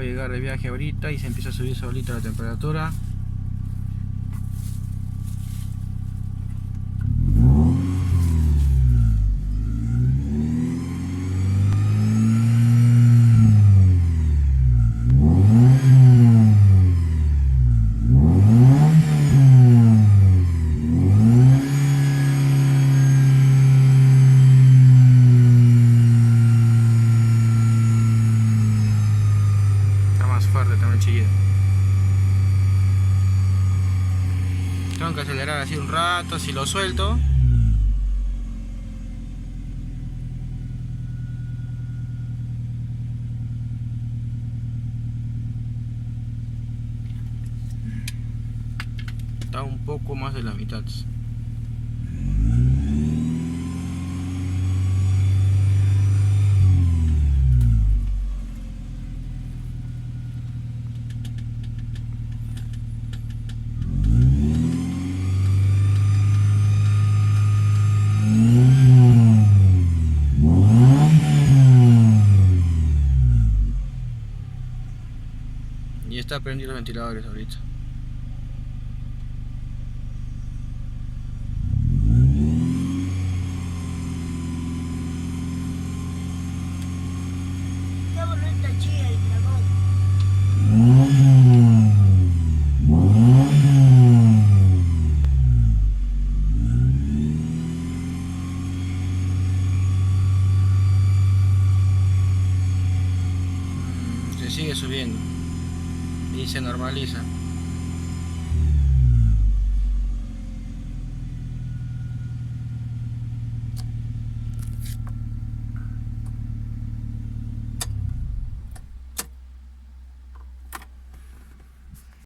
de llegar de viaje ahorita y se empieza a subir solita la temperatura. Fuerte también el chillido. Tengo que acelerar así un rato. Si lo suelto, está un poco más de la mitad. Y está prendido los ventiladores ahorita. Qué bonita chilla el dragón. Se sigue subiendo y se normaliza.